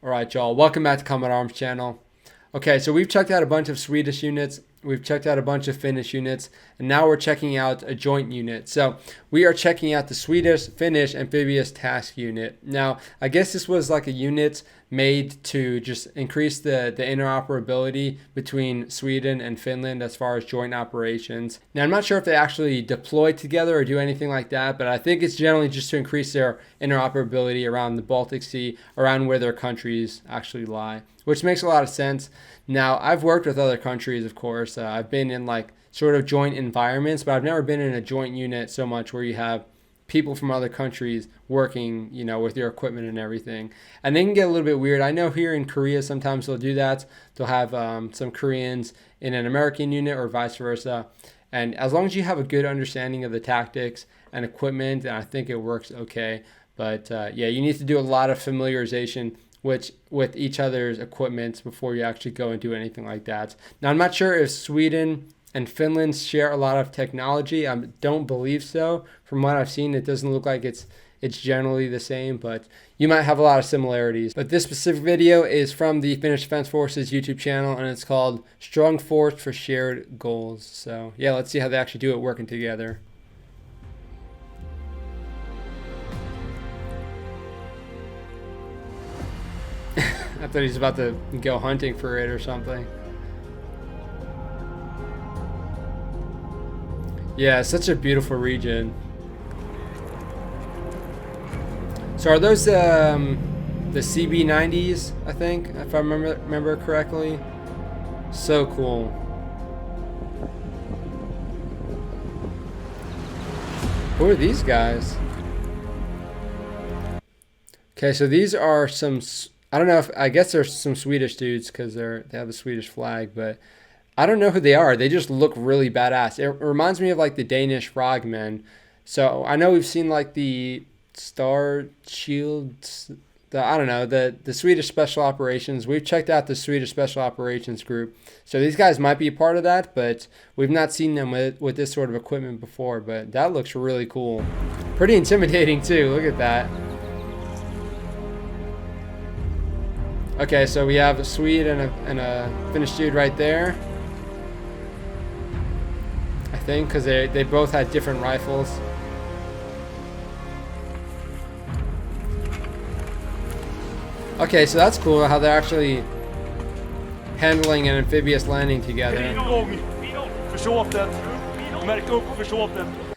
Alright y'all, welcome back to Combat Arms channel. Okay, so we've checked out a bunch of Swedish units, we've checked out a bunch of Finnish units, and now we're checking out a joint unit. So we are checking out the Swedish-Finnish Amphibious Task Unit. Now, I guess this was like a unit made to just increase the interoperability between Sweden and Finland as far as joint operations. Now, I'm not sure if they actually deploy together or do anything like that, but I think it's generally just to increase their interoperability around the Baltic Sea, around where their countries actually lie, which makes a lot of sense. Now, I've worked with other countries, of course. I've been in like sort of joint environments, but I've never been in a joint unit so much where you have people from other countries working, you know, with your equipment and everything. And they can get a little bit weird. I know here in Korea, sometimes they'll do that. They'll have some Koreans in an American unit or vice versa. And as long as you have a good understanding of the tactics and equipment, I think it works okay. But yeah, you need to do a lot of familiarization with each other's equipment before you actually go and do anything like that. Now, I'm not sure if Sweden and Finland share a lot of technology. I don't believe so. From what I've seen, it doesn't look like it's generally the same, but you might have a lot of similarities. But this specific video is from the Finnish Defense Forces YouTube channel, and it's called Strong Force for Shared Goals. So yeah, let's see how they actually do it working together. I thought he's about to go hunting for it or something. Yeah, it's such a beautiful region. So are those the CB90s, I think, if I remember correctly? So cool. Who are these guys? Okay, so these are some, I don't know if, I guess they're some Swedish dudes because they have the Swedish flag, but I don't know who they are. They just look really badass. It reminds me of like the Danish frogmen. So I know we've seen like the Star Shields, I don't know, the Swedish Special Operations. We've checked out the Swedish Special Operations group. So these guys might be a part of that, but we've not seen them with this sort of equipment before. But that looks really cool. Pretty intimidating too. Look at that. Okay, so we have a Swede and a Finnish dude right there. I think, because they both had different rifles. Okay, so that's cool how they're actually handling an amphibious landing together.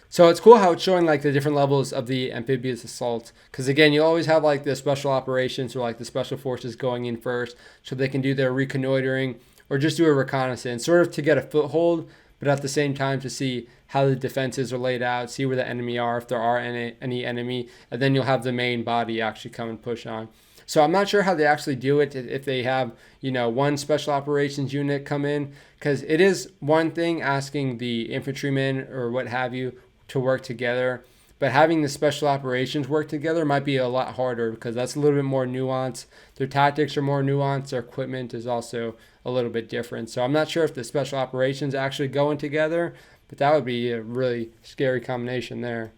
So it's cool how it's showing like the different levels of the amphibious assault, because again, you always have like the special operations or like the special forces going in first so they can do their reconnoitering or just do a reconnaissance, sort of to get a foothold, but at the same time to see how the defenses are laid out, see where the enemy are, if there are any enemy, and then you'll have the main body actually come and push on. So I'm not sure how they actually do it, if they have, you know, one special operations unit come in, because it is one thing asking the infantrymen or what have you to work together, but having the special operations work together might be a lot harder because that's a little bit more nuanced. Their tactics are more nuanced. Their equipment is also a little bit different. So I'm not sure if the special operations actually going together, but that would be a really scary combination there.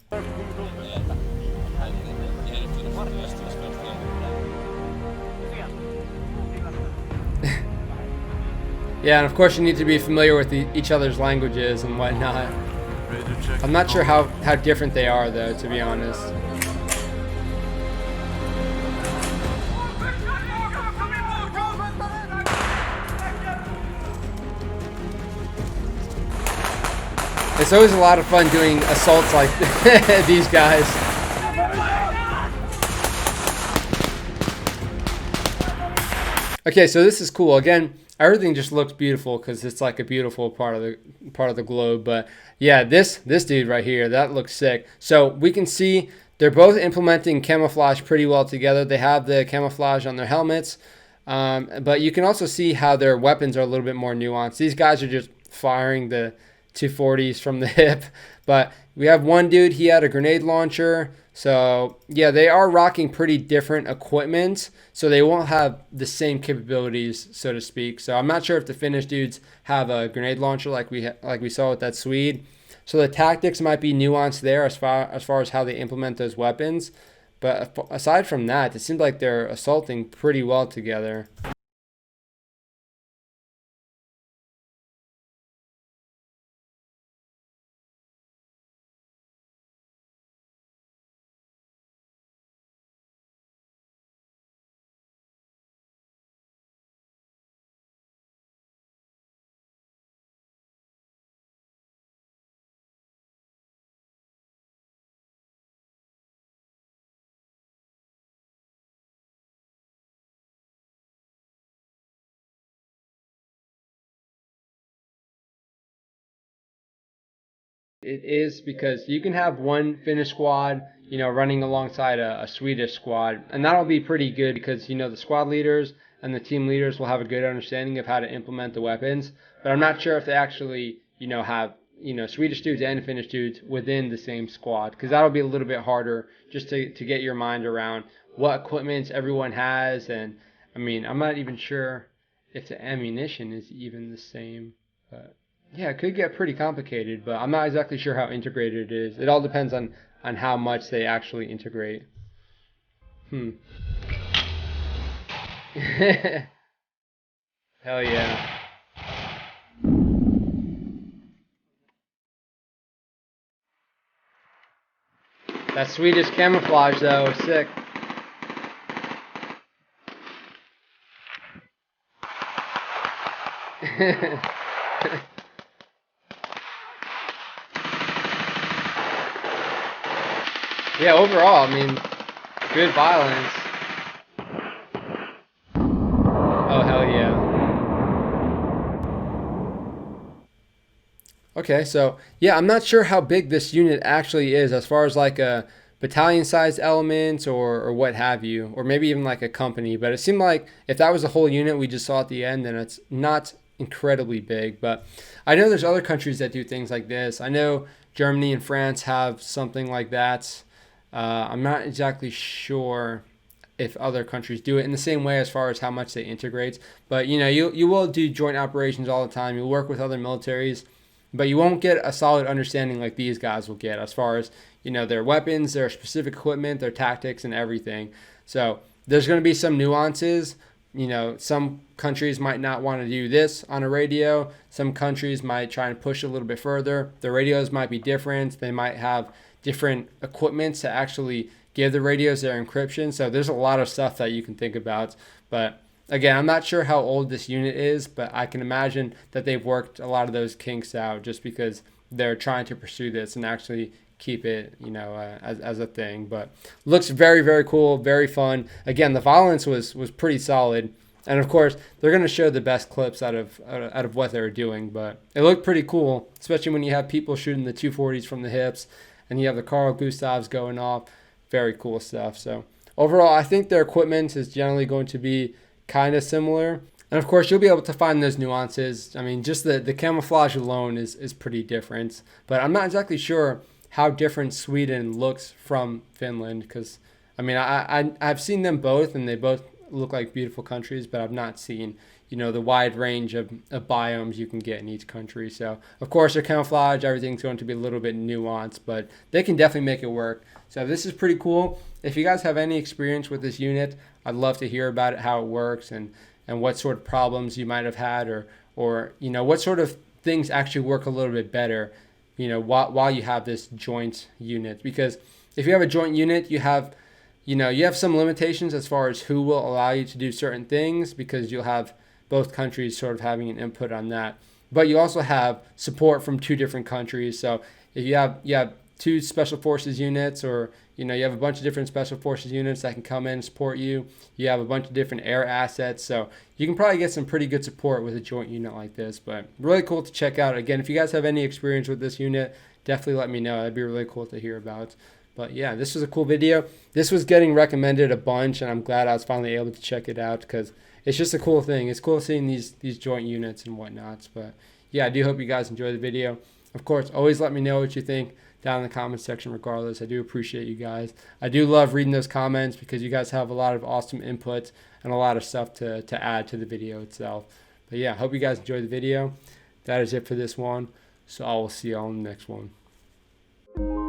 Yeah, and of course you need to be familiar with each other's languages and whatnot. I'm not sure how different they are though, to be honest. It's always a lot of fun doing assaults like these guys. Okay, so this is cool. Again, everything just looks beautiful because it's like a beautiful part of the globe. But yeah, this dude right here, that looks sick. So we can see they're both implementing camouflage pretty well together. They have the camouflage on their helmets, but you can also see how their weapons are a little bit more nuanced. These guys are just firing the 240s from the hip, but we have one dude, he had a grenade launcher. So yeah, they are rocking pretty different equipment, so they won't have the same capabilities, so to speak. So I'm not sure if the Finnish dudes have a grenade launcher like we saw with that Swede. So the tactics might be nuanced there as far as how they implement those weapons. But aside from that, it seems like they're assaulting pretty well together. It is because you can have one Finnish squad, running alongside a Swedish squad, and that'll be pretty good because the squad leaders and the team leaders will have a good understanding of how to implement the weapons. But I'm not sure if they actually, have Swedish dudes and Finnish dudes within the same squad, because that'll be a little bit harder just to get your mind around what equipment everyone has. And I mean, I'm not even sure if the ammunition is even the same, but yeah, it could get pretty complicated, but I'm not exactly sure how integrated it is. It all depends on how much they actually integrate. Hmm. Hell yeah. That Swedish camouflage though is sick. Yeah, overall, I mean, good violence. Oh, hell yeah. Okay, so yeah, I'm not sure how big this unit actually is as far as like a battalion sized element or what have you, or maybe even like a company. But it seemed like if that was the whole unit we just saw at the end, then it's not incredibly big. But I know there's other countries that do things like this. I know Germany and France have something like that. I'm not exactly sure if other countries do it in the same way as far as how much they integrate. But you will do joint operations all the time. You'll work with other militaries, but you won't get a solid understanding like these guys will get as far as their weapons, their specific equipment, their tactics, and everything. So there's going to be some nuances. Some countries might not want to do this on a radio. Some countries might try and push a little bit further. The radios might be different. They might have different equipment to actually give the radios their encryption. So there's a lot of stuff that you can think about. But again, I'm not sure how old this unit is, but I can imagine that they've worked a lot of those kinks out just because they're trying to pursue this and actually keep it, as a thing. But looks very, very cool, very fun. Again, the violence was pretty solid. And of course, they're going to show the best clips out of what they were doing. But it looked pretty cool, especially when you have people shooting the 240s from the hips and you have the Carl Gustavs going off. Very cool stuff. So overall, I think their equipment is generally going to be kind of similar. And of course, you'll be able to find those nuances. I mean, just the camouflage alone is pretty different. But I'm not exactly sure how different Sweden looks from Finland because, I mean, I've seen them both and they both look like beautiful countries, but I've not seen, the wide range of biomes you can get in each country. So, of course, their camouflage, everything's going to be a little bit nuanced, but they can definitely make it work. So this is pretty cool. If you guys have any experience with this unit, I'd love to hear about it, how it works, and what sort of problems you might have had, or what sort of things actually work a little bit better, while you have this joint unit. Because if you have a joint unit, you have some limitations as far as who will allow you to do certain things because you'll have both countries sort of having an input on that. But you also have support from two different countries. So if you have two special forces units, or you have a bunch of different special forces units that can come in and support you. You have a bunch of different air assets, so you can probably get some pretty good support with a joint unit like this. But really cool to check out. Again, if you guys have any experience with this unit, definitely let me know. That'd be really cool to hear about. But yeah, this was a cool video. This was getting recommended a bunch, and I'm glad I was finally able to check it out because it's just a cool thing. It's cool seeing these joint units and whatnots. But yeah, I do hope you guys enjoy the video. Of course, always let me know what you think down in the comments section regardless. I do appreciate you guys. I do love reading those comments because you guys have a lot of awesome input and a lot of stuff to add to the video itself. But yeah, hope you guys enjoyed the video. That is it for this one. So I will see you all in the next one.